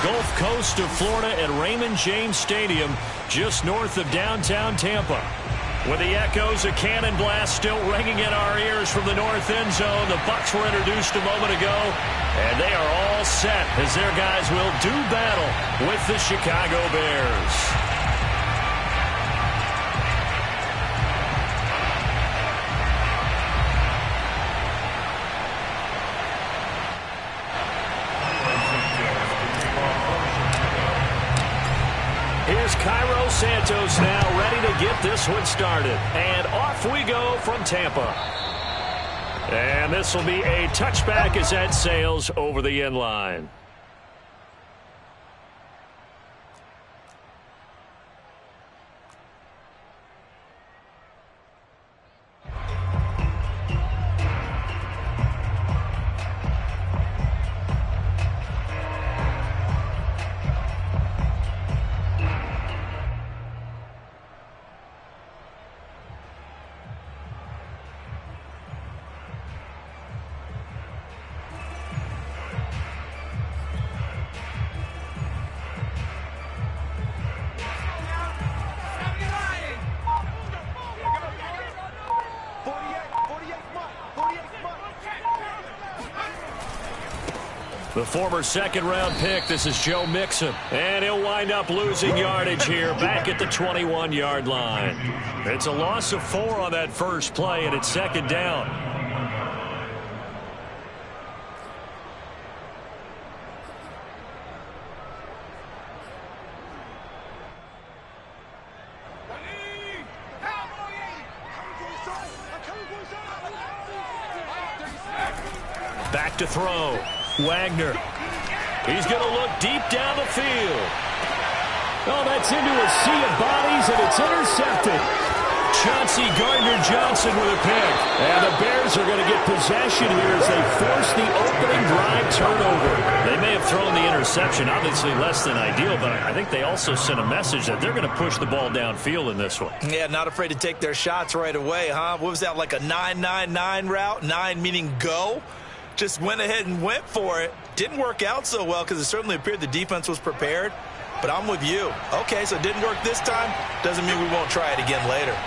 Gulf Coast of Florida at Raymond James Stadium, just north of downtown Tampa. With the echoes of cannon blast still ringing in our ears from the north end zone, the Bucs were introduced a moment ago, and they are all set as their guys will do battle with the Chicago Bears. Here's Cairo Santos now ready to get this one started. And off we go from Tampa. And this will be a touchback as that sails over the end line. The former second-round pick, this is Joe Mixon. And he'll wind up losing yardage here back at the 21-yard line. It's a loss of 4 on that first play, and it's second down. Back to throw. Wagner. He's going to look deep down the field. Oh, that's into a sea of bodies, and it's intercepted. Chauncey Gardner-Johnson with a pick. And the Bears are going to get possession here as they force the opening drive turnover. They may have thrown the interception, obviously less than ideal, but I think they also sent a message that they're going to push the ball downfield in this one. Yeah, not afraid to take their shots right away, huh? What was that, like a 9-9-9 route? 9 meaning go? Just went ahead and went for it. Didn't work out so well because it certainly appeared the defense was prepared. But I'm with you. Okay, so it didn't work this time. Doesn't mean we won't try it again later.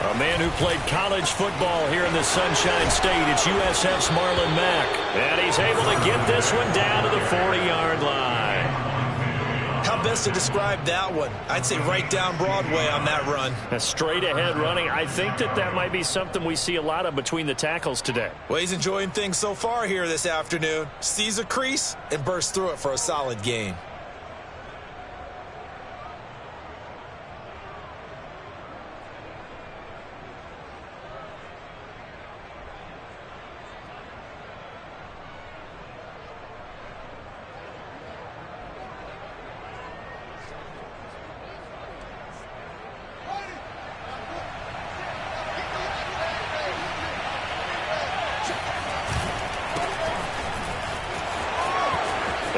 A man who played college football here in the Sunshine State. It's USF's Marlon Mack. And he's able to get this one down to the 40-yard line. How best to describe that one? I'd say right down Broadway on that run. A straight-ahead running. I think that might be something we see a lot of between the tackles today. Well, he's enjoying things so far here this afternoon. Sees a crease and bursts through it for a solid gain.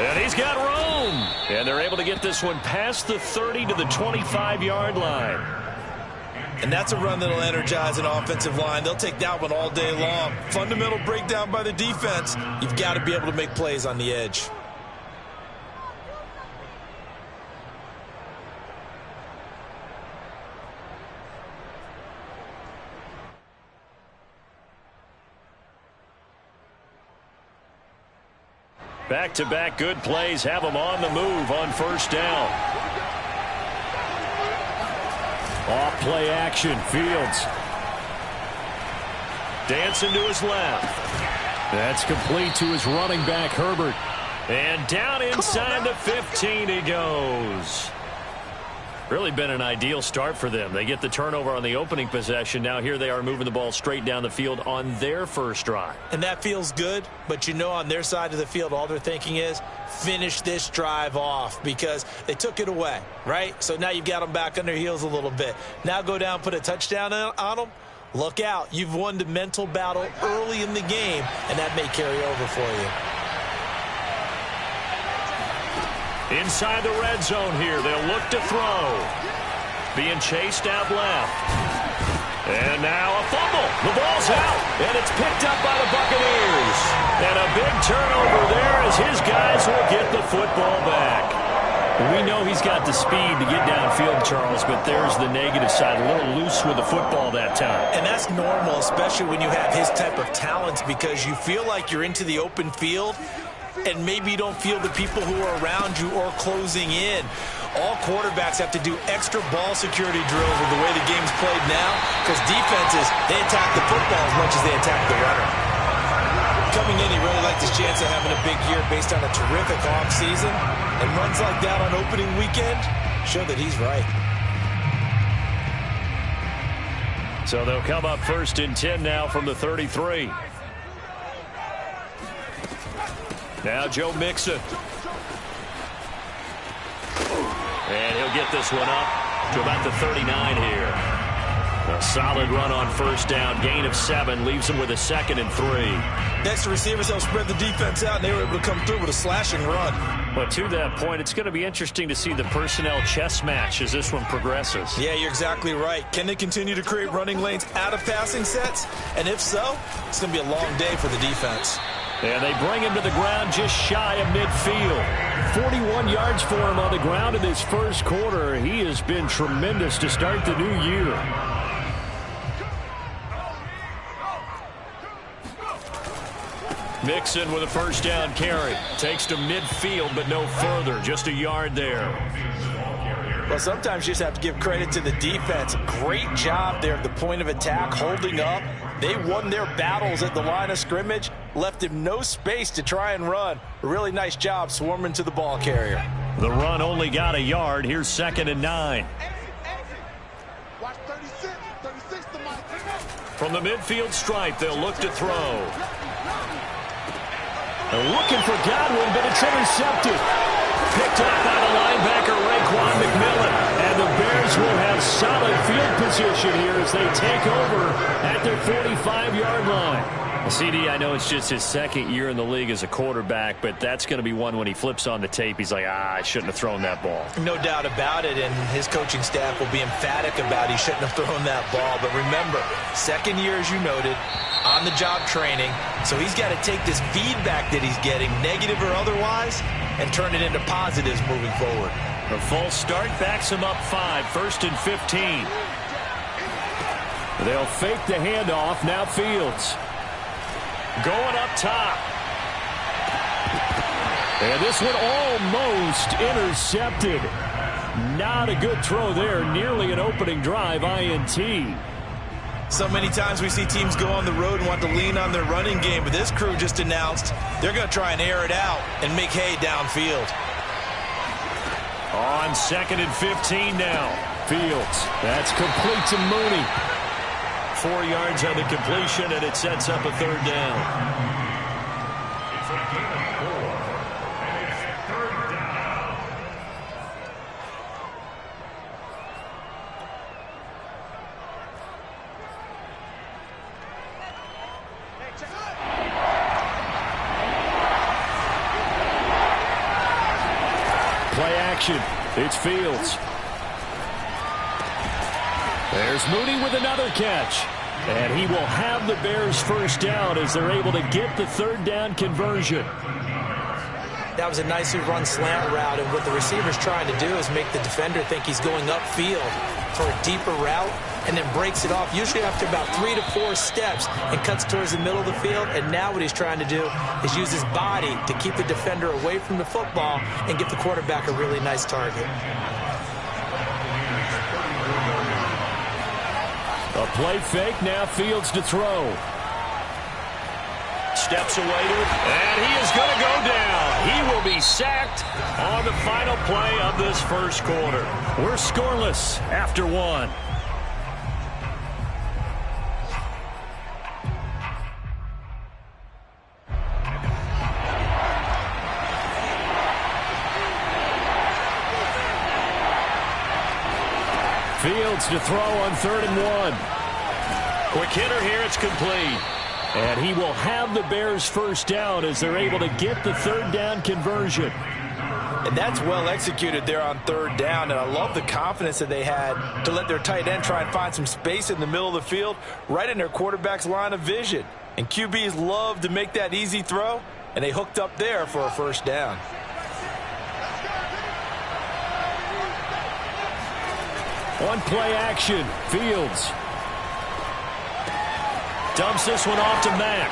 And he's got room. And they're able to get this one past the 30 to the 25-yard line. And that's a run that'll energize an offensive line. They'll take that one all day long. Fundamental breakdown by the defense. You've got to be able to make plays on the edge. Back-to-back good plays have them on the move on first down. Off play action, Fields. Dancing to his left. That's complete to his running back, Herbert. And down inside the 15 he goes. Really been an ideal start for them. They get the turnover on the opening possession. Now here they are moving the ball straight down the field on their first drive. And that feels good, but you know on their side of the field all they're thinking is finish this drive off because they took it away, right? So now you've got them back on their heels a little bit. Now go down, put a touchdown on them. Look out. You've won the mental battle early in the game, and that may carry over for you. Inside the red zone here, they'll look to throw. Being chased out left. And now a fumble. The ball's out, and it's picked up by the Buccaneers. And a big turnover there as his guys will get the football back. We know he's got the speed to get downfield, Charles, but there's the negative side. A little loose with the football that time. And that's normal, especially when you have his type of talents, because you feel like you're into the open field and maybe you don't feel the people who are around you or closing in. All quarterbacks have to do extra ball security drills with the way the game's played now, because defenses, they attack the football as much as they attack the runner. Coming in, he really liked his chance of having a big year based on a terrific offseason. And runs like that on opening weekend show that he's right. So they'll come up 1st and 10 now from the 33. Now Joe Mixon. And he'll get this one up to about the 39 here. A solid run on 1st down. Gain of 7 leaves him with a 2nd and 3. Next, the receivers help spread the defense out, and they were able to come through with a slashing run. But to that point, it's going to be interesting to see the personnel chess match as this one progresses. Yeah, you're exactly right. Can they continue to create running lanes out of passing sets? And if so, it's going to be a long day for the defense. And they bring him to the ground just shy of midfield. 41 yards for him on the ground in this first quarter. He has been tremendous to start the new year. Mixon with a 1st down carry. Takes to midfield, but no further. Just a yard there. Well, sometimes you just have to give credit to the defense. Great job there at the point of attack, holding up. They won their battles at the line of scrimmage, left him no space to try and run. A really nice job swarming to the ball carrier. The run only got a yard. Here's 2nd and 9. From the midfield stripe, they'll look to throw. They're looking for Godwin, but it's intercepted. Picked up by the linebacker, Raekwon McMillan. And the Bears will have solid field position here as they take over at their 45-yard line. Well, CD, I know it's just his 2nd year in the league as a quarterback, but that's going to be one when he flips on the tape, he's like, I shouldn't have thrown that ball. No doubt about it, and his coaching staff will be emphatic about he shouldn't have thrown that ball. But remember, 2nd year, as you noted, on-the-job training, so he's got to take this feedback that he's getting, negative or otherwise, and turn it into positives moving forward. The false start backs him up 5, 1st and 15. They'll fake the handoff. Now Fields going up top. And this one almost intercepted. Not a good throw there. Nearly an opening drive INT. So many times we see teams go on the road and want to lean on their running game, but this crew just announced they're going to try and air it out and make hay downfield. On 2nd and 15 now. Fields. That's complete to Mooney. 4 yards on the completion, and it sets up a 3rd down. Play action. It's Fields. There's Mooney with another catch. And he will have the Bears 1st down as they're able to get the 3rd down conversion. That was a nicely run slant route, and what the receiver's trying to do is make the defender think he's going upfield for a deeper route, and then breaks it off, usually after about 3 to 4 steps, and cuts towards the middle of the field. And now what he's trying to do is use his body to keep the defender away from the football and give the quarterback a really nice target. A play fake, now Fields to throw. Steps away to it, and he is going to go down. He will be sacked on the final play of this first quarter. We're scoreless after 1. Fields to throw on 3rd and 1. Quick hitter here, it's complete. And he will have the Bears 1st down as they're able to get the 3rd down conversion. And that's well executed there on 3rd down, and I love the confidence that they had to let their tight end try and find some space in the middle of the field, right in their quarterback's line of vision. And QBs love to make that easy throw, and they hooked up there for a 1st down. On play action, Fields. Dumps this one off to Mack.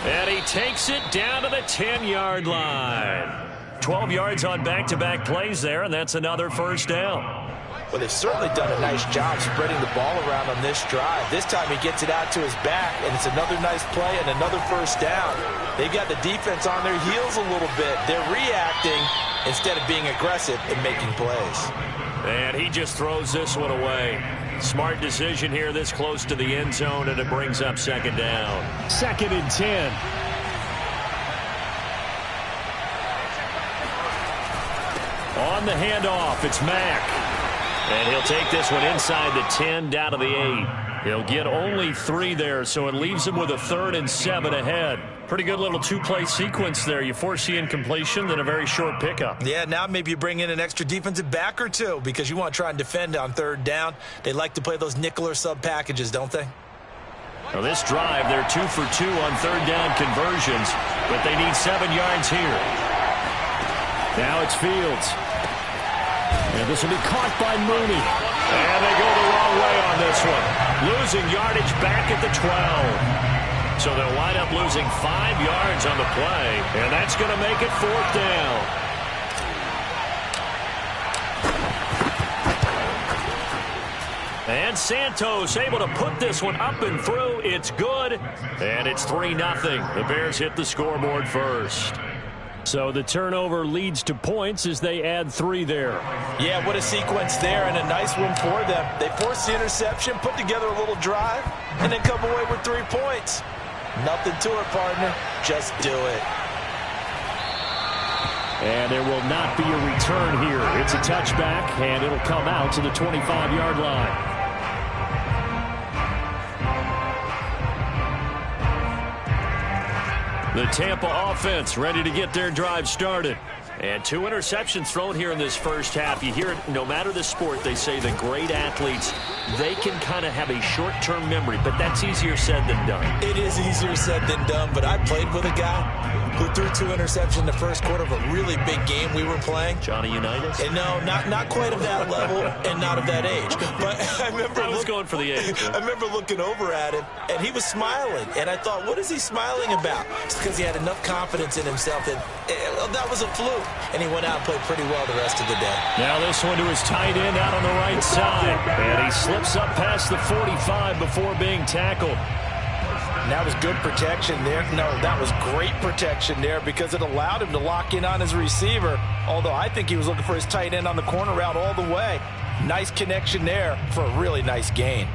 And he takes it down to the 10-yard line. 12 yards on back-to-back plays there, and that's another first down. Well, they've certainly done a nice job spreading the ball around on this drive. This time he gets it out to his back, and it's another nice play and another first down. They've got the defense on their heels a little bit. They're reacting instead of being aggressive and making plays. And he just throws this one away. Smart decision here this close to the end zone, and it brings up second down. 2nd and 10. On the handoff, it's Mack. And he'll take this one inside the 10, down to the 8. He'll get only 3 there, so it leaves him with a 3rd and 7 ahead. Pretty good little two-play sequence there. You force the incompletion, then a very short pickup. Yeah, now maybe you bring in an extra defensive back or two because you want to try and defend on 3rd down. They like to play those nickel or sub packages, don't they? Now this drive, they're 2 for 2 on 3rd down conversions, but they need 7 yards here. Now it's Fields. And this will be caught by Mooney. And they go the wrong way on this one. Losing yardage back at the 12. So they'll wind up losing 5 yards on the play. And that's going to make it 4th down. And Santos able to put this one up and through. It's good. And it's 3-0. The Bears hit the scoreboard first. So the turnover leads to points as they add 3 there. Yeah, what a sequence there, and a nice one for them. They force the interception, put together a little drive, and then come away with 3 points. Nothing to it, partner. Just do it. And there will not be a return here. It's a touchback, and it'll come out to the 25-yard line. The Tampa offense ready to get their drive started. And 2 interceptions thrown here in this first half. You hear it, no matter the sport, they say the great athletes, they can kind of have a short-term memory, but that's easier said than done. It is easier said than done, but I played with a guy who threw 2 interceptions in the first quarter of a really big game we were playing. Johnny Unitas? And no, not quite of that level and not of that age. But I remember I was going for the age. I remember looking over at him, and he was smiling. And I thought, what is he smiling about? It's because he had enough confidence in himself that that was a fluke. And he went out and played pretty well the rest of the day. Now this one to his tight end out on the right side. And he slips up past the 45 before being tackled. And that was good protection there. No, that was great protection there because it allowed him to lock in on his receiver. Although I think he was looking for his tight end on the corner route all the way. Nice connection there for a really nice gain.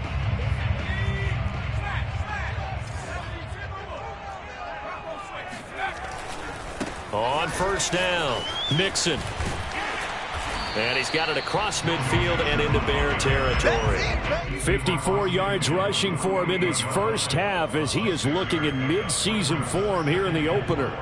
On first down, Mixon. And he's got it across midfield and into Bear territory. 54 yards rushing for him in his first half as he is looking in mid-season form here in the opener.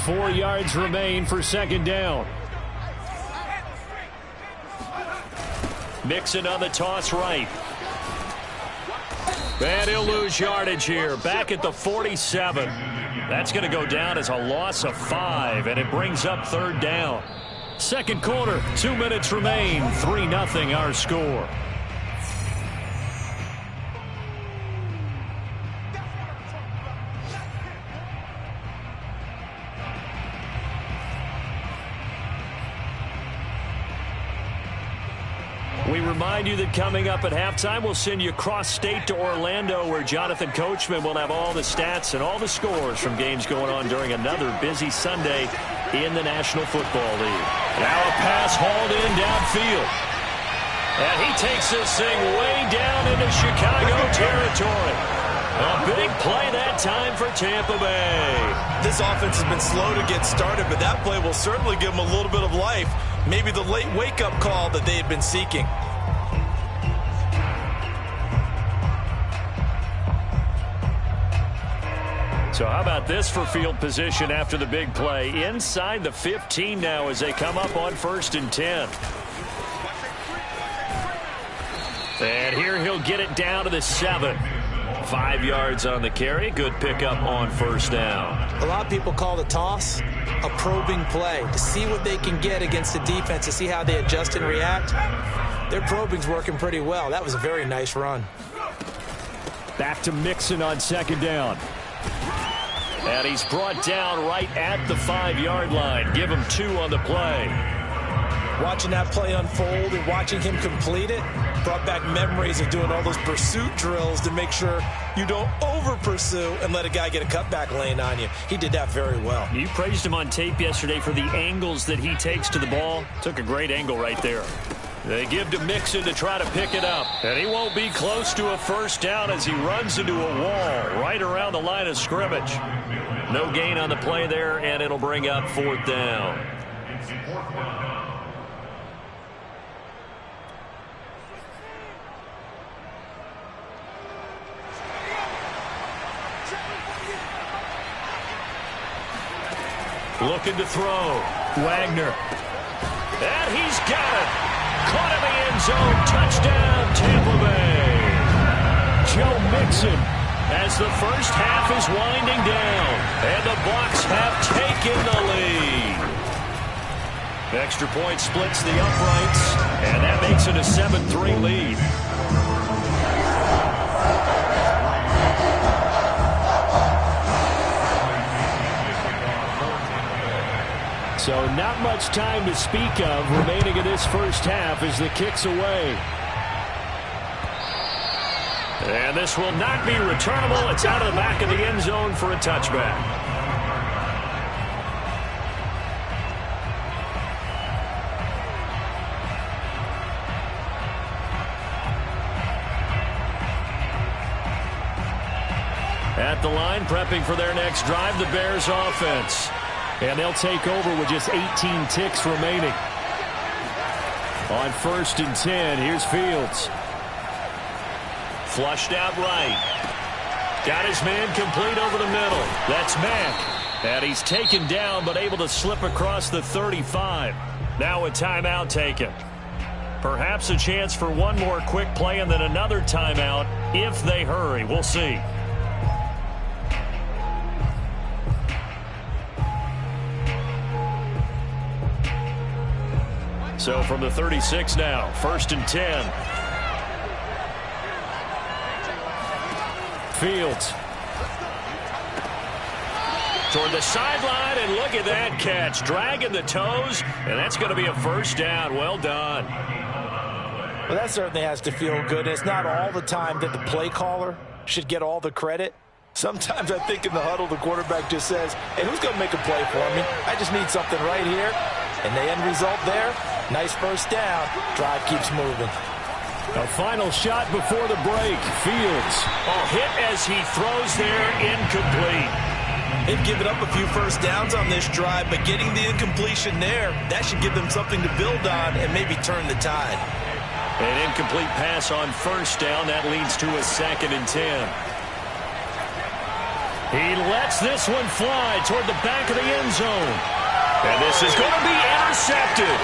Four yards remain for second down. Mixon on the toss right. And he'll lose yardage here. Back at the 47. That's going to go down as a loss of 5, and it brings up third down. Second quarter, 2 minutes remain. 3-0 our score. We remind you that coming up at halftime, we'll send you cross-state to Orlando, where Jonathan Coachman will have all the stats and all the scores from games going on during another busy Sunday in the National Football League. Now a pass hauled in downfield. And he takes this thing way down into Chicago territory. A big play that time for Tampa Bay. This offense has been slow to get started, but that play will certainly give them a little bit of life. Maybe the late wake-up call that they had been seeking. So how about this for field position after the big play? Inside the 15 now as they come up on 1st and 10. And here he'll get it down to the 7. 5 yards on the carry. Good pickup on first down. A lot of people call the toss a probing play to see what they can get against the defense, to see how they adjust and react. Their probing's working pretty well. That was a very nice run. Back to Mixon on second down. And he's brought down right at the 5-yard line. Give him 2 on the play. Watching that play unfold and watching him complete it brought back memories of doing all those pursuit drills to make sure you don't over-pursue and let a guy get a cutback lane on you. He did that very well. You praised him on tape yesterday for the angles that he takes to the ball. Took a great angle right there. They give to Mixon to try to pick it up. And he won't be close to a first down as he runs into a wall right around the line of scrimmage. No gain on the play there, and it'll bring up 4th down. Looking to throw. Wagner. And he's got it. Caught in the end zone. Touchdown, Tampa Bay. Joe Mixon as the first half is winding down. And the Bucs have taken the lead. Extra point splits the uprights. And that makes it a 7-3 lead. So not much time to speak of remaining in this first half as the kick's away. And this will not be returnable. It's out of the back of the end zone for a touchback. At the line, prepping for their next drive, the Bears offense. And they'll take over with just 18 ticks remaining. On 1st and 10, here's Fields. Flushed out right. Got his man complete over the middle. That's Mack. And he's taken down but able to slip across the 35. Now a timeout taken. Perhaps a chance for one more quick play and then another timeout if they hurry. We'll see. So from the 36 now, 1st and 10. Fields. Toward the sideline, and look at that catch. Dragging the toes, and that's going to be a first down. Well done. Well, that certainly has to feel good. It's not all the time that the play caller should get all the credit. Sometimes I think in the huddle, the quarterback just says, hey, who's going to make a play for me? I just need something right here. And the end result there, nice first down. Drive keeps moving. A final shot before the break. Fields. Hit as he throws there, incomplete. They've given up a few first downs on this drive, but getting the incompletion there, that should give them something to build on and maybe turn the tide. An incomplete pass on first down. That leads to a 2nd and 10. He lets this one fly toward the back of the end zone. And this is going to be intercepted.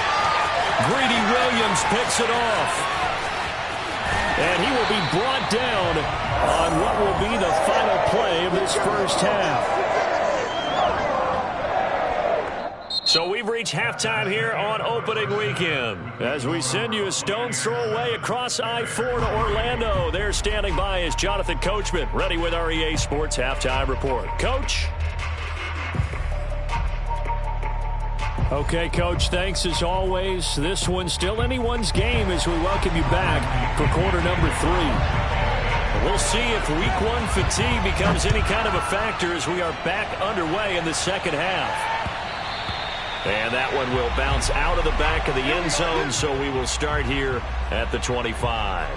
Greedy Williams picks it off. And he will be brought down on what will be the final play of this first half. So we've reached halftime here on opening weekend. As we send you a stone's throw away across I-4 to Orlando. There standing by is Jonathan Coachman, ready with our EA Sports Halftime Report. Coach? Okay, Coach, thanks as always. This one's still anyone's game as we welcome you back for quarter number 3. We'll see if week 1 fatigue becomes any kind of a factor as we are back underway in the second half. And that one will bounce out of the back of the end zone, so we will start here at the 25.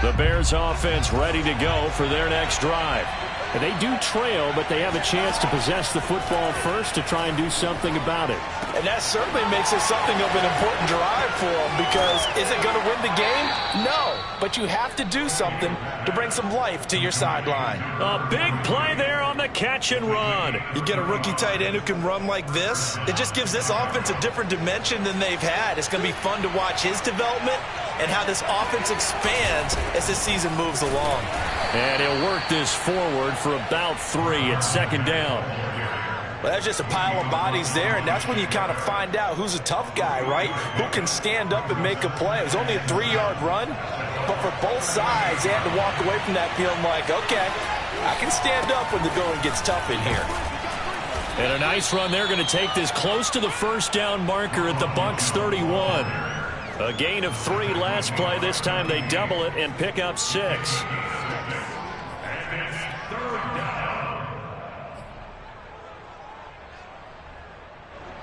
The Bears offense ready to go for their next drive. And they do trail, but they have a chance to possess the football first to try and do something about it. And that certainly makes it something of an important drive for them, because is it going to win the game? No. but you have to do something to bring some life to your sideline. A big play there on the catch and run. You get a rookie tight end who can run like this, it just gives this offense a different dimension than they've had. It's going to be fun to watch his development and how this offense expands as this season moves along. And he'll work this forward for about 3 at second down. Well, that's just a pile of bodies there, and that's when you kind of find out who's a tough guy, right? Who can stand up and make a play. It was only a 3-yard run, but for both sides, they had to walk away from that feeling like, okay, I can stand up when the going gets tough in here. And a nice run. They're going to take this close to the first down marker at the Bucs 31. A gain of 3 last play. This time they double it and pick up 6.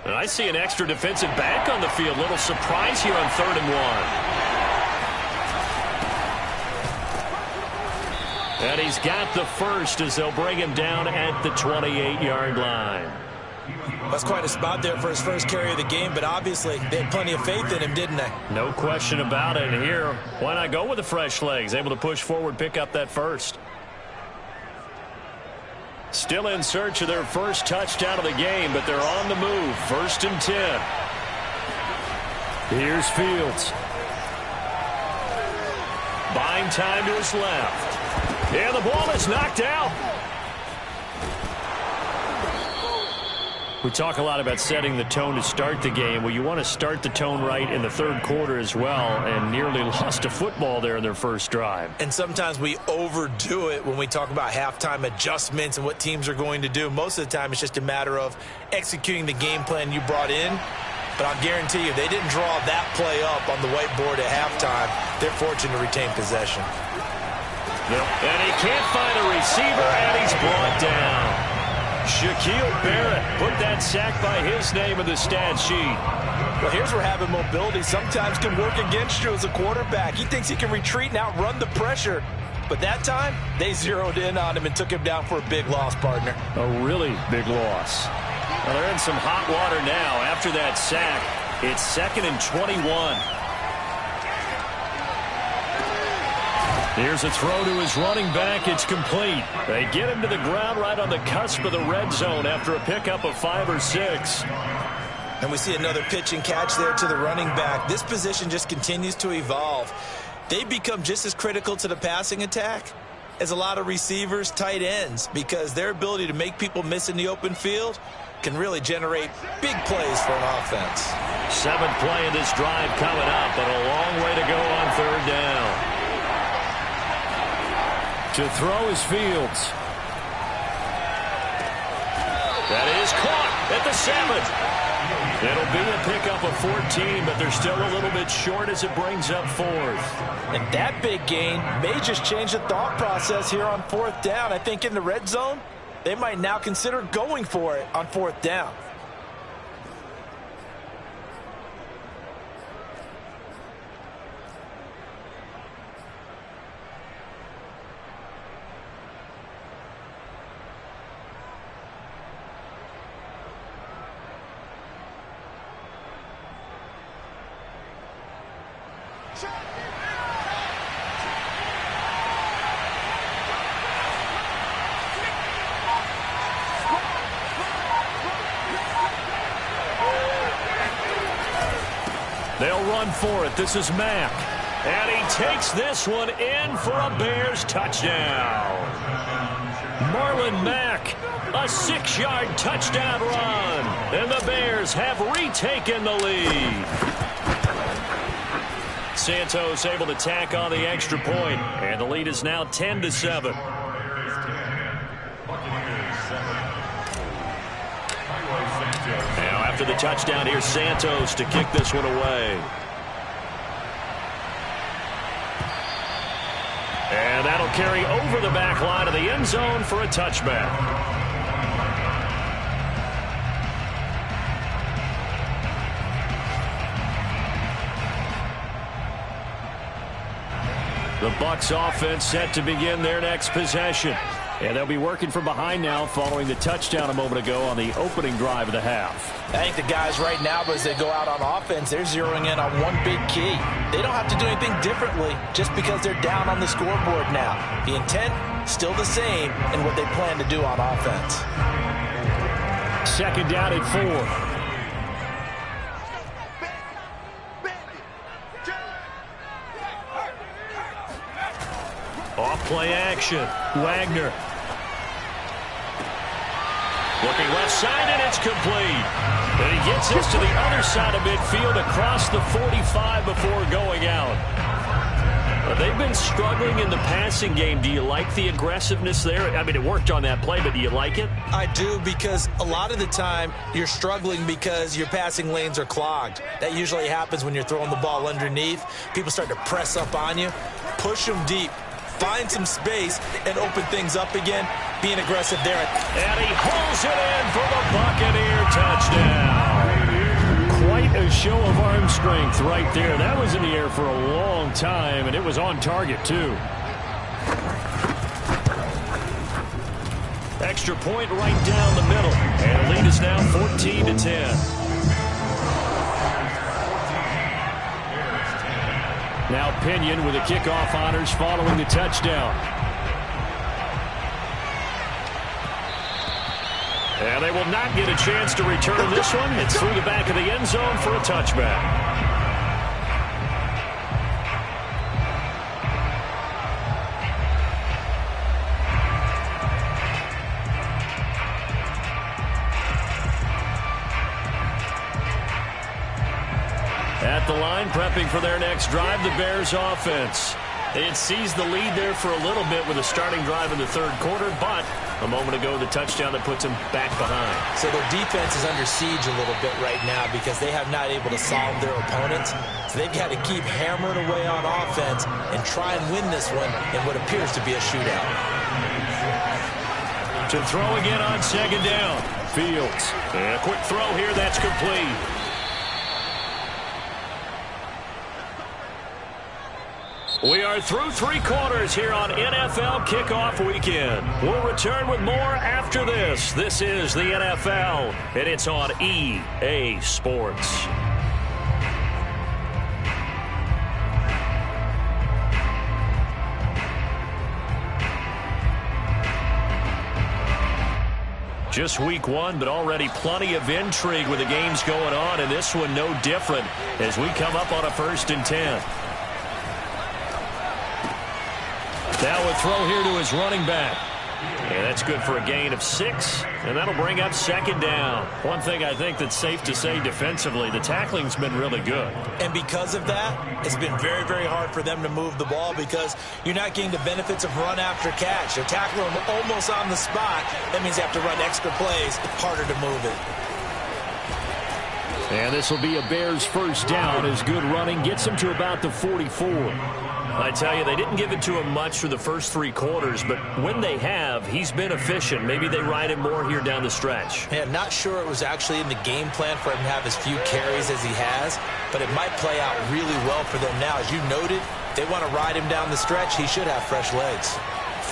And I see an extra defensive back on the field. Little surprise here on 3rd and 1. And he's got the first as they'll bring him down at the 28-yard line. That's quite a spot there for his first carry of the game, but obviously they had plenty of faith in him, didn't they? No question about it. And here, why not go with the fresh legs? Able to push forward, pick up that first. Still in search of their first touchdown of the game, but they're on the move. 1st and 10. Here's Fields. Buying time to his left. And the ball is knocked out. We talk a lot about setting the tone to start the game. Well, you want to start the tone right in the 3rd quarter as well, and nearly lost a football there in their first drive. And sometimes we overdo it when we talk about halftime adjustments and what teams are going to do. Most of the time, it's just a matter of executing the game plan you brought in. But I'll guarantee you, they didn't draw that play up on the whiteboard at halftime. They're fortunate to retain possession. And he can't find a receiver, and he's brought down. Shaquille Barrett put that sack by his name in the stat sheet. Well, here's where having mobility sometimes can work against you as a quarterback. He thinks he can retreat and outrun the pressure. But that time, they zeroed in on him and took him down for a big loss, partner. A really big loss. Well, they're in some hot water now. After that sack, it's 2nd and 21. Here's a throw to his running back. It's complete. They get him to the ground right on the cusp of the red zone after a pickup of 5 or 6. And we see another pitch and catch there to the running back. This position just continues to evolve. They become just as critical to the passing attack as a lot of receivers, tight ends, because their ability to make people miss in the open field can really generate big plays for an offense. 7th play in this drive coming up, but a long way to go on 3rd down. To throw is Fields. That is caught at the 7. It'll be a pickup of 14, but they're still a little bit short as it brings up 4th. And that big gain may just change the thought process here on 4th down. I think in the red zone, they might now consider going for it on 4th down. They'll run for it. This is Mack. And he takes this one in for a Bears touchdown. Marlon Mack, a 6-yard touchdown run. And the Bears have retaken the lead. Santos able to tack on the extra point, and the lead is now 10-7. Now after the touchdown, here's Santos to kick this one away. And that'll carry over the back line of the end zone for a touchback. The Bucs offense set to begin their next possession. And they'll be working from behind now following the touchdown a moment ago on the opening drive of the half. I think the guys right now, as they go out on offense, they're zeroing in on one big key. They don't have to do anything differently just because they're down on the scoreboard now. The intent, still the same in what they plan to do on offense. Second down at 4. Off-play action. Wagner. Looking left side, and it's complete. And he gets this to the other side of midfield across the 45 before going out. They've been struggling in the passing game. Do you like the aggressiveness there? I mean, it worked on that play, but do you like it? I do, because a lot of the time you're struggling because your passing lanes are clogged. That usually happens when you're throwing the ball underneath. People start to press up on you. Push them deep. Find some space and open things up again. Being aggressive there. And he pulls it in for the Buccaneer touchdown. Quite a show of arm strength right there. That was in the air for a long time, and it was on target, too. Extra point right down the middle. And the lead is now 14-10. Now Pinion with the kickoff honors following the touchdown. And they will not get a chance to return this one. It's through the back of the end zone for a touchback. At the line, prepping for their next drive, the Bears offense. They had seized the lead there for a little bit with a starting drive in the third quarter, but a moment ago, the touchdown that puts them back behind. So their defense is under siege a little bit right now because they have not able to solve their opponents. So they've got to keep hammering away on offense and try and win this one in what appears to be a shootout. To throw again on second down. Fields. And a quick throw here, that's complete. We are through three quarters here on NFL Kickoff Weekend. We'll return with more after this. This is the NFL, and it's on EA Sports. Just week one, but already plenty of intrigue with the games going on, and this one no different as we come up on a 1st and 10. Now a throw here to his running back. And that's good for a gain of 6, and that'll bring up second down. One thing I think that's safe to say defensively, the tackling's been really good. And because of that, it's been very, very hard for them to move the ball because you're not getting the benefits of run after catch. They're tackling them almost on the spot. That means they have to run extra plays, harder to move it. And this will be a Bears first down as good running gets him to about the 44. I tell you, they didn't give it to him much for the first 3 quarters, but when they have, he's been efficient. Maybe they ride him more here down the stretch. Yeah, not sure it was actually in the game plan for him to have as few carries as he has, but it might play out really well for them now. As you noted, if they want to ride him down the stretch, he should have fresh legs.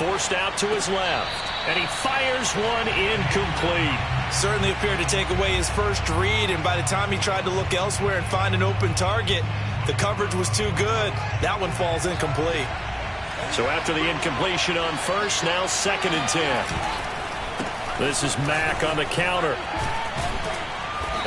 Forced out to his left, and he fires one incomplete. Certainly appeared to take away his first read, and by the time he tried to look elsewhere and find an open target, the coverage was too good. That one falls incomplete. So after the incompletion on first, now 2nd and 10. This is Mack on the counter.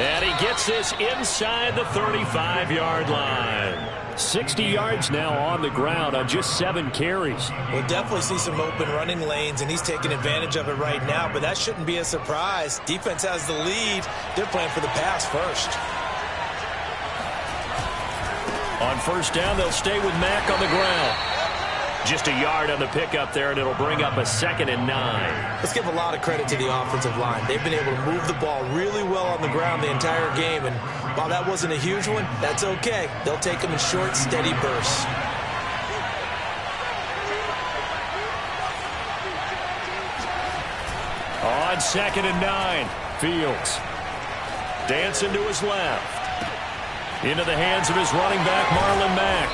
And he gets this inside the 35-yard line. 60 yards now on the ground on just 7 carries. We'll definitely see some open running lanes, and he's taking advantage of it right now, but that shouldn't be a surprise. Defense has the lead. They're playing for the pass first. On first down, they'll stay with Mack on the ground. Just a yard on the pickup there, and it'll bring up a 2nd and 9. Let's give a lot of credit to the offensive line. They've been able to move the ball really well on the ground the entire game, and while that wasn't a huge one, that's okay. They'll take them in short, steady bursts. On 2nd and 9, Fields. Dancing to his left. Into the hands of his running back, Marlon Mack.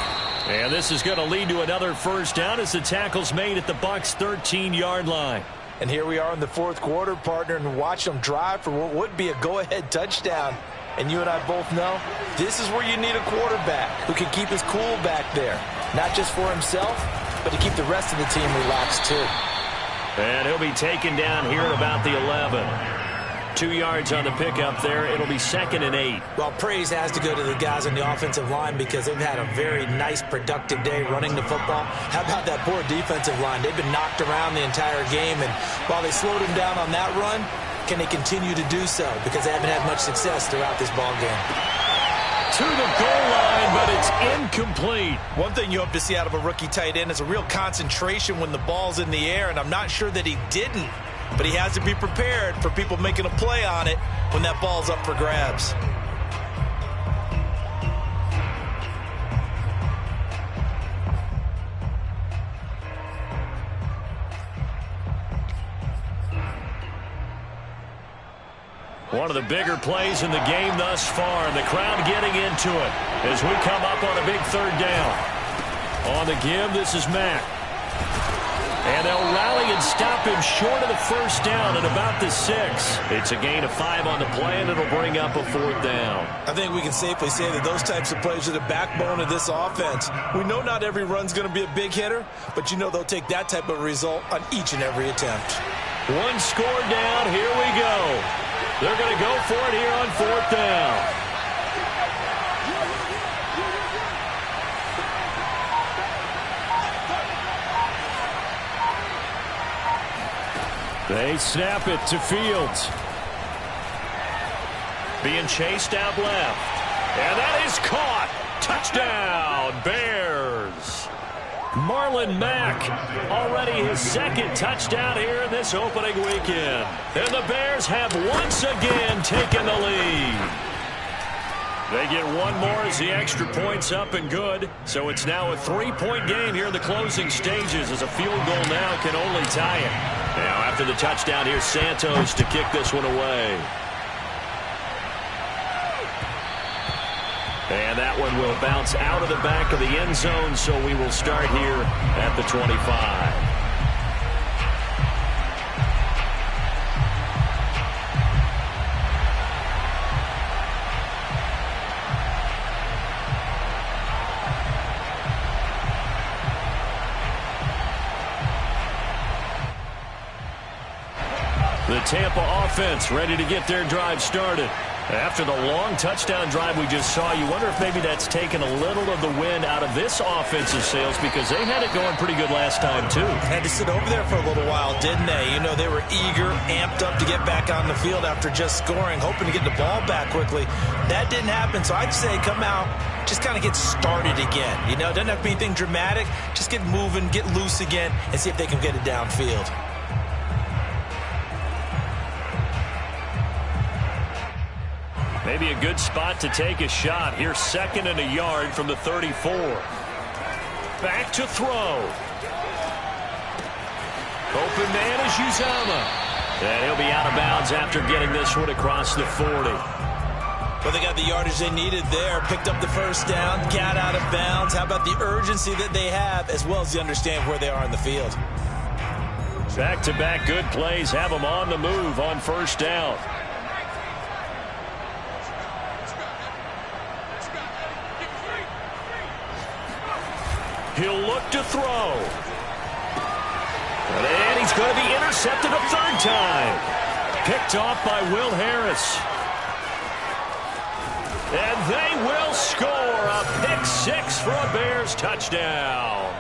And this is going to lead to another first down as the tackle's made at the Bucs' 13-yard line. And here we are in the fourth quarter, partner, and watch them drive for what would be a go-ahead touchdown. And you and I both know this is where you need a quarterback who can keep his cool back there. Not just for himself, but to keep the rest of the team relaxed too. And he'll be taken down here at about the 11. 2 yards on the pickup there. It'll be 2nd and 8. Well, praise has to go to the guys on the offensive line because they've had a very nice, productive day running the football. How about that poor defensive line? They've been knocked around the entire game, and while they slowed them down on that run, can they continue to do so? Because they haven't had much success throughout this ball game. To the goal line, but it's incomplete. One thing you hope to see out of a rookie tight end is a real concentration when the ball's in the air, and I'm not sure that he didn't. But he has to be prepared for people making a play on it when that ball's up for grabs. One of the bigger plays in the game thus far, and the crowd getting into it as we come up on a big 3rd down. On the give, this is Mack. And they'll rally and stop him short of the first down at about the 6. It's a gain of 5 on the play, and it'll bring up a 4th down. I think we can safely say that those types of plays are the backbone of this offense. We know not every run's going to be a big hitter, but you know they'll take that type of result on each and every attempt. One score down. Here we go. They're going to go for it here on 4th down. They snap it to Fields. Being chased out left. And that is caught. Touchdown, Bears. Marlon Mack, already his 2nd touchdown here in this opening weekend. And the Bears have once again taken the lead. They get one more as the extra point's up and good. So it's now a 3-point game here in the closing stages as a field goal now can only tie it. Now after the touchdown, here's Santos to kick this one away. And that one will bounce out of the back of the end zone, so we will start here at the 25. The Tampa offense ready to get their drive started. After the long touchdown drive we just saw, you wonder if maybe that's taken a little of the wind out of this offensive sails because they had it going pretty good last time, too. Had to sit over there for a little while, didn't they? You know, they were eager, amped up to get back on the field after just scoring, hoping to get the ball back quickly. That didn't happen, so I'd say come out, just kind of get started again. You know, it doesn't have to be anything dramatic. Just get moving, get loose again, and see if they can get it downfield. Maybe a good spot to take a shot. Here's 2nd and a yard from the 34. Back to throw. Open man is Uzama. And he'll be out of bounds after getting this one across the 40. Well, they got the yardage they needed there. Picked up the first down, got out of bounds. How about the urgency that they have as well as they understand where they are in the field? Back-to-back good plays have them on the move on first down. He'll look to throw. And he's going to be intercepted a 3rd time. Picked off by Will Harris. And they will score a pick 6 for a Bears touchdown.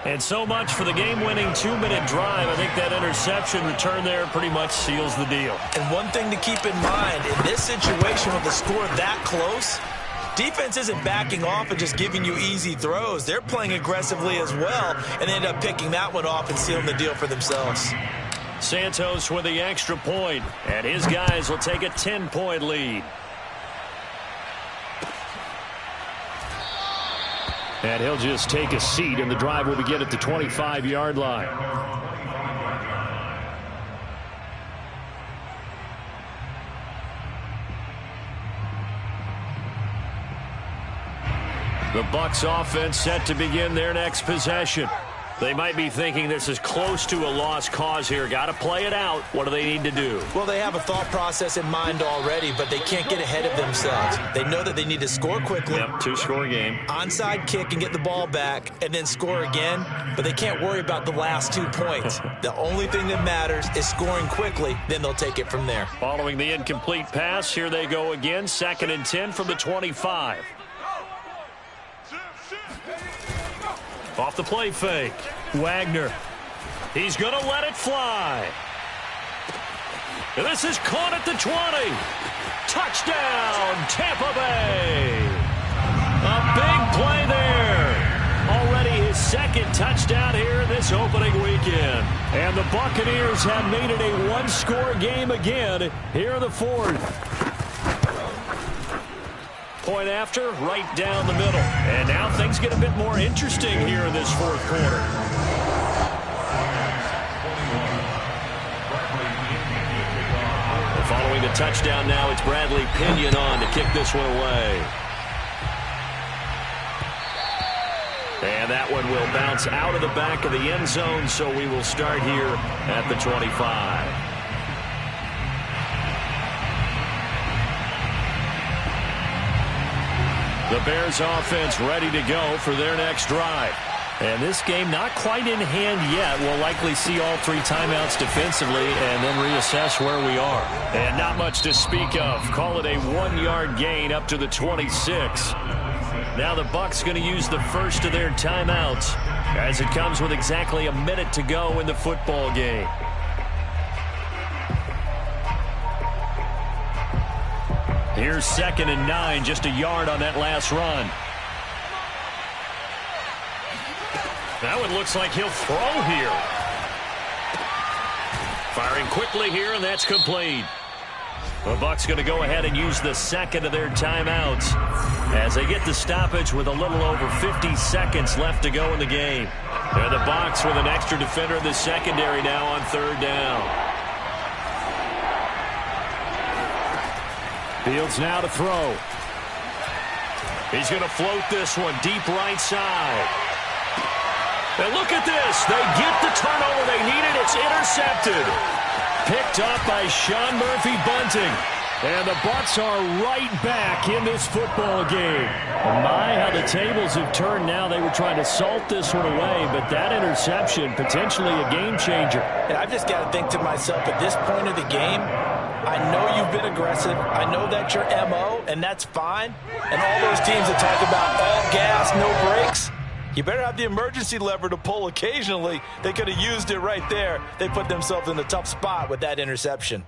And so much for the game-winning 2-minute drive. I think that interception return there pretty much seals the deal. And one thing to keep in mind, in this situation with the score that close, defense isn't backing off and just giving you easy throws. They're playing aggressively as well, and they end up picking that one off and sealing the deal for themselves. Santos with the extra point, and his guys will take a 10-point lead. And he'll just take a seat, and the drive will begin at the 25-yard line. The Bucs offense set to begin their next possession. They might be thinking this is close to a lost cause here. Got to play it out. What do they need to do? Well, they have a thought process in mind already, but they can't get ahead of themselves. They know that they need to score quickly. Yep, two-score game. Onside kick and get the ball back and then score again, but they can't worry about the last 2 points. The only thing that matters is scoring quickly, then they'll take it from there. Following the incomplete pass, here they go again. 2nd and 10 from the 25. Off the play fake. Wagner. He's going to let it fly. And this is caught at the 20. Touchdown, Tampa Bay. A big play there. Already his 2nd touchdown here in this opening weekend. And the Buccaneers have made it a one-score game again here in the 4th. Point after, right down the middle. And now things get a bit more interesting here in this 4th quarter. And following the touchdown now, it's Bradley Pinion on to kick this one away. And that one will bounce out of the back of the end zone, so we will start here at the 25. The Bears offense ready to go for their next drive. And this game not quite in hand yet. We'll likely see all 3 timeouts defensively and then reassess where we are. And not much to speak of. Call it a 1-yard gain up to the 26. Now the Bucs going to use the first of their timeouts as it comes with exactly a minute to go in the football game. Here's 2nd and 9, just a yard on that last run. That one looks like he'll throw here. Firing quickly here, and that's complete. The Bucs going to go ahead and use the 2nd of their timeouts as they get the stoppage with a little over 50 seconds left to go in the game. And the Bucs with an extra defender in the secondary now on 3rd down. Fields now to throw. He's going to float this one deep right side. And look at this. They get the turnover they needed. It's intercepted. Picked up by Sean Murphy-Bunting. And the Bucs are right back in this football game. And my, how the tables have turned now. They were trying to salt this one away, but that interception, potentially a game changer. And I've just got to think to myself, at this point of the game, I know you've been aggressive. I know that's your MO, and that's fine. And all those teams that talk about all gas, no brakes, you better have the emergency lever to pull occasionally. They could have used it right there. They put themselves in a tough spot with that interception.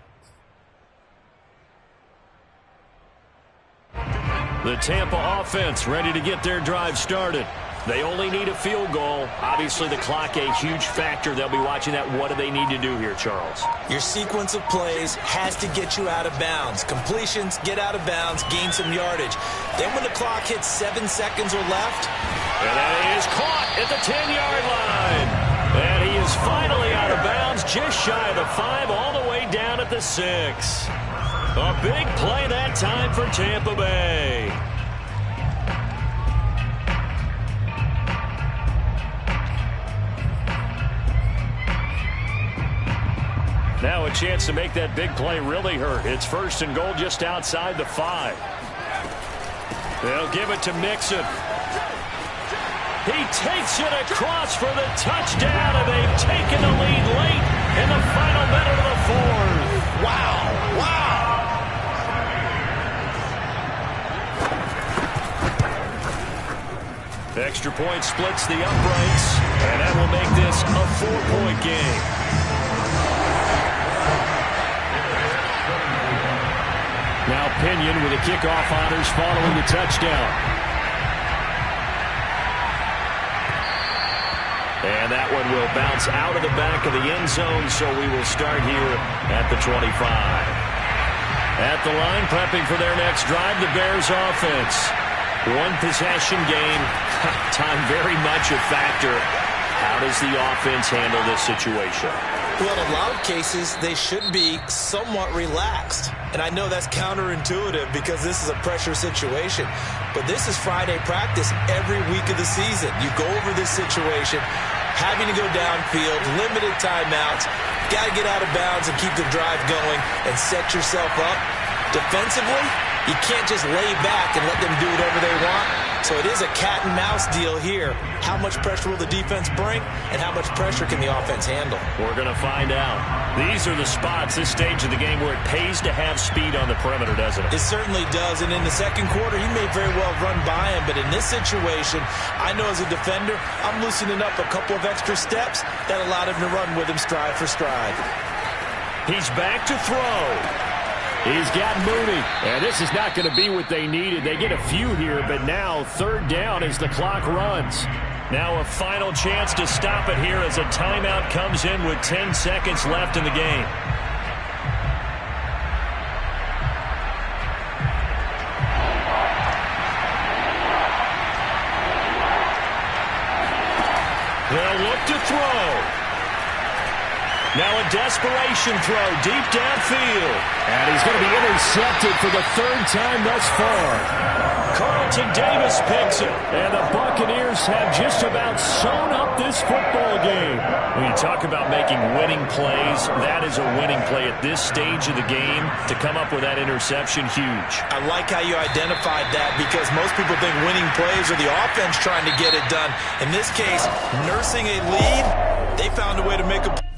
The Tampa offense ready to get their drive started. They only need a field goal. Obviously, the clock a huge factor. They'll be watching that. What do they need to do here, Charles? Your sequence of plays has to get you out of bounds. Completions, get out of bounds, gain some yardage. Then when the clock hits 7 seconds or left. And that is caught at the 10-yard line. And he is finally out of bounds, just shy of the 5, all the way down at the 6. A big play that time for Tampa Bay. Now a chance to make that big play really hurt. It's 1st and goal just outside the 5. They'll give it to Mixon. He takes it across for the touchdown, and they've taken the lead late in the final minute of the 4th. Wow, wow. Extra point splits the uprights, and that will make this a 4-point game. Now Pinion with the kickoff honors following the touchdown. And that one will bounce out of the back of the end zone, so we will start here at the 25. At the line, prepping for their next drive, the Bears offense. One possession game, time very much a factor. How does the offense handle this situation? Well, in a lot of cases, they should be somewhat relaxed. And I know that's counterintuitive because this is a pressure situation. But this is Friday practice every week of the season. You go over this situation, having to go downfield, limited timeouts, got to get out of bounds and keep the drive going and set yourself up. Defensively, you can't just lay back and let them do whatever they want. So it is a cat and mouse deal here. How much pressure will the defense bring, and how much pressure can the offense handle? We're going to find out. These are the spots, this stage of the game, where it pays to have speed on the perimeter, doesn't it? It certainly does, and in the second quarter, he may very well run by him, but in this situation, I know as a defender, I'm loosening up a couple of extra steps that allowed him to run with him stride for stride. He's back to throw. He's got Mooney, and this is not going to be what they needed. They get a few here, but now third down as the clock runs. Now a final chance to stop it here as a timeout comes in with 10 seconds left in the game. They'll look to throw. Now a desperation throw deep downfield. And he's going to be intercepted for the third time thus far. Carlton Davis picks it. And the Buccaneers have just about sewn up this football game. When you talk about making winning plays, that is a winning play at this stage of the game. To come up with that interception, huge. I like how you identified that because most people think winning plays are the offense trying to get it done. In this case, nursing a lead, they found a way to make a